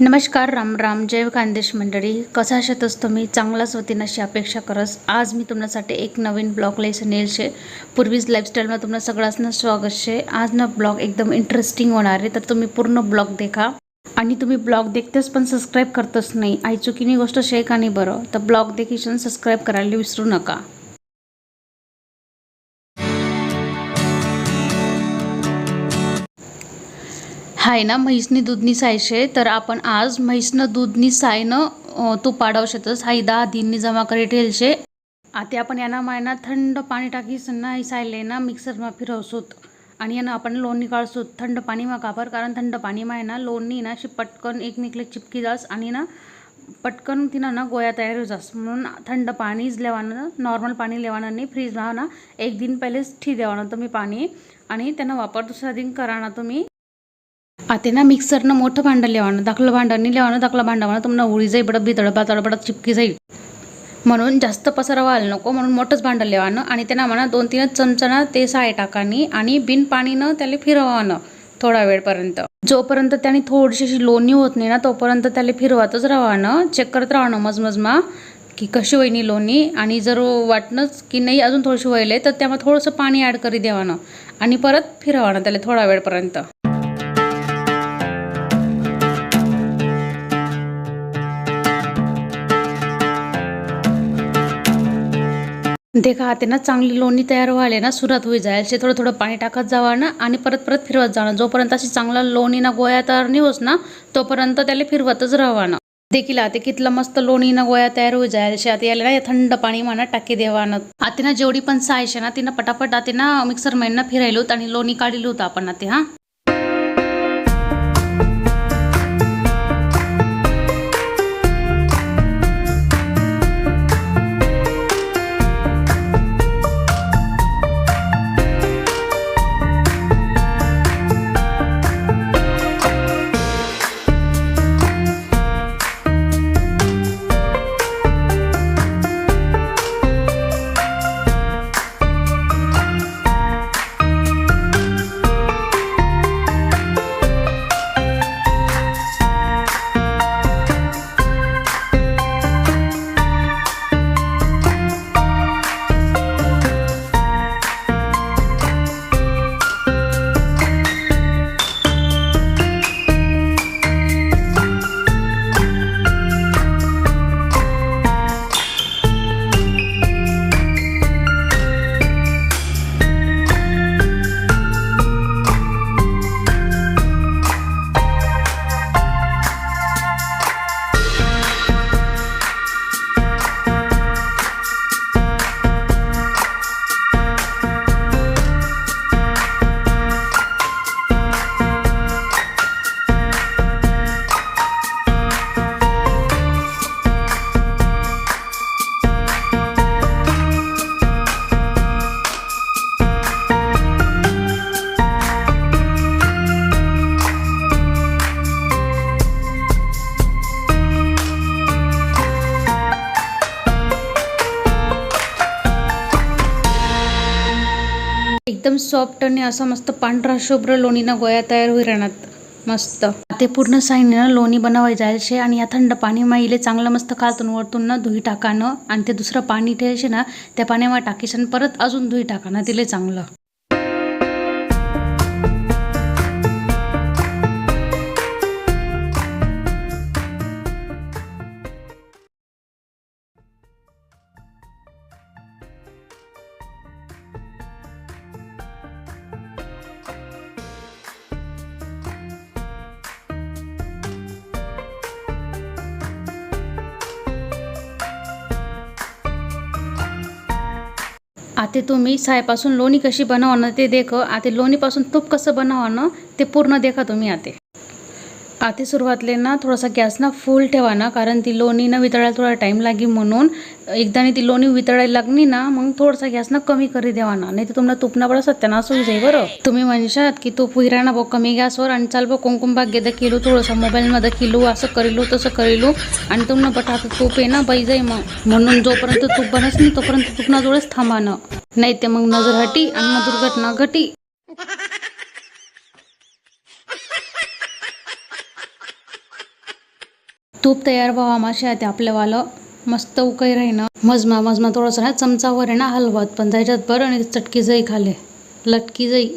नमस्कार, राम राम, जय खानदेश मंडळी. कसा आहात तुम्ही? चांगलाच होतीन अशी अपेक्षा करस. आज मी तुमच्यासाठी एक नवीन ब्लॉग लेसन येईल शे. पूर्वीच लाईफस्टाईलમાં तुम्हाला सगळ्यांना स्वागत शे. आज ना ब्लॉग एकदम इंटरेस्टिंग होणार आहे, तर तुम्ही पूर्ण ब्लॉग देखा. आणि तुम्ही ब्लॉग देखतेच पण सबस्क्राईब करतच नाही. आई चुकीनी गोष्ट शे का नाही बरं? तर ब्लॉग देखील सबस्क्राईब करायला विसरू नका. हाय ना, म्हैसनी दूधनी सायशे. तर आपण आज म्हैसनं दूधनी सायनं तूप पाडवशेतच हाई 10 दिननी जमा करी ठेलशे. आता आपण याना मायना थंड पाणी टाकीस ना ही सायले ना मिक्सरमा फिरवसूत आणि यानं आपण लोणी काढसूत. थंड पाणीमा कापर, कारण थंड पाणीमा आहे ना लोणी ना अशी पटकन एकमेकले चिपकी जास आणि ना पटकन तिनं ना गोया तयार हो जास. म्हणून थंड पाणीच लेवानं, नॉर्मल पाणी लेवानं नाही. फ्रीजला ना एक दिन पहिलेच ठी देवानं तुम्ही पाणी, आणि त्यांना वापर दुसरा दिन करा ना तुम्ही. आता ना मिक्सरनं मोठं भांडं लेवानं, दाखलं भांडं नाही लेवानं. दाखलं भांडावानं तुम्हाला उडी जाई बडत बितडबडत चिपकी जाईल. म्हणून जास्त पसारा व्हायला नको, म्हणून मोठंच भांडं लेवानं आणि त्यांना म्हणा 2-3 चमचा ते साय टाकानी आणि बिन पाणीनं त्याला फिरवानं थोडा वेळपर्यंत. जोपर्यंत त्याने थोडीशी अशी लोणी होत नाही ना तोपर्यंत त्याला फिरवातच राहावं. चेक करत राहावं मजमजमा की कशी वहिनी लोणी. आणि जर वाटणंच की नाही अजून थोडीशी वहिले तर त्यामध्ये थोडंसं पाणी ॲड करी देवानं आणि परत फिरवानं त्याला थोडा वेळपर्यंत. देखा आता ना चांगली लोणी तयार व्हायला ना सुरुवात होई जायला. थोडं थोडं पाणी टाकत जावं ना आणि परत परत फिरवत जाणं. जोपर्यंत अशी चांगला लोणी ना गोया तयार नाही होस ना तोपर्यंत त्याला फिरवतच राहावं. देखील आता कितलं मस्त लोणी ना गोया तयार होई जायला. आता याला ना थंड पाणी म्हणा टाकी देवानं. आता ना जेवढी पण सायशे ना तिनं पटापट आता ना मिक्सर महिना फिरायलोत आणि लोणी काढिलो होतं आपण आता. हा एकदम सॉफ्ट आणि असा मस्त पांढरा शुभ्र लोणीना गोया तयार होई राहणार मस्त. ते पूर्ण साईने ना लोणी बनवाय जायचे आणि या थंड पाणी माईले चांगलं मस्त खालतून वरतून ना धुई टाकानं आणि ते दुसरं पाणी ठेवायचे ना त्या पाण्यावर टाकीशन परत अजून धुई टाकानं तिले चांगलं. आता तुम्ही सायपासून लोणी कशी बनवणं ते देख. आता लोणीपासून तूप कसं बनवणं ते पूर्ण देखा तुम्ही. आता सुरुवातले ना थोडासा गॅस ना फुल ठेवा ना, कारण ती लोणी ना वितळायला थोडा टाइम लागी. म्हणून एकदा ती लोणी वितळायला लागली ना मग थोडासा गॅस ना कमी करी देवा ना, नाही तर तुम्हाला तूप ना बरं सत्यानाश होई जाई बरं. तुम्ही म्हणशात की तूप विरा ना कमी गॅसवर आणि चाल बघ कुंकुम भाग्य किलो थोडंसं मोबाईलमध्ये किलो असं करिलो तसं करिलो आणि तुम्हाला बटाटा तूप आहे ना बाई जाई. मग म्हणून जोपर्यंत तूप बनस नाही तोपर्यंत तूप ना जोडेच थांबा ना, नाही ते मग नजर हटी आणि मग दुर्घटना घटी. तूप तयार व्हावा मासे ते आपल्यावालं मस्त उकळी राहीनं मजमा थोडंसं ना चमचावर आहे ना हलवत पण त्याच्यात बरं आणि चटकी जाई खाले लटकी जाई.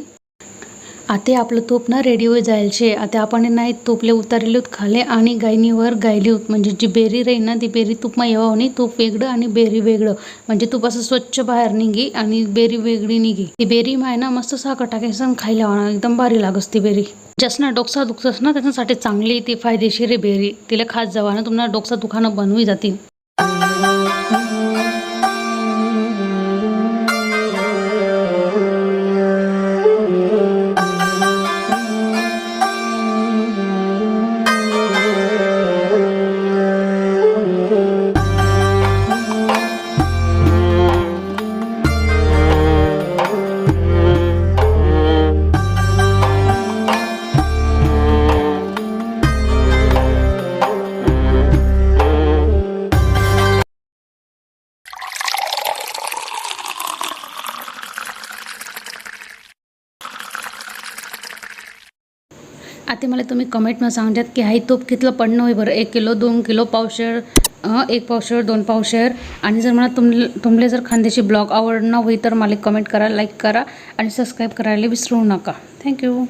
आता आपलं तूप ना रेडी होई जाईल शे. आता आपण नाही तूपले उतारले होत खाले आणि गायनीवर गायली होत म्हणजे जी बेरी राहील ना ती बेरी तूपमा येवा नाही. तूप वेगळं आणि बेरी वेगळं म्हणजे तूप असं स्वच्छ बाहेर निघी आणि बेरी वेगळी निघी. ती बेरी माय ना मस्त साखर टाकायचं खायला वाणा एकदम भारी लागस ती बेरी. ज्यासना डोकसा दुखतस ना त्याच्यासाठी चांगली ती फायदेशीर आहे बेरी. तिला खात जावा ना तुम्हाला डोकसा दुखानं बनवी जातील. आता मला तुम्ही कमेंटमध्ये सांगतात की हाई तूप कितलं पडणं होई बरं 1 किलो 2 किलो पावशेर 1 पावशेर 2 पावशेर. आणि जर मला तुमले जर खानदेशी ब्लॉग आवडणं होई तर मला कमेंट करा, लाईक करा आणि सबस्क्राईब करायला विसरू नका. थँक्यू.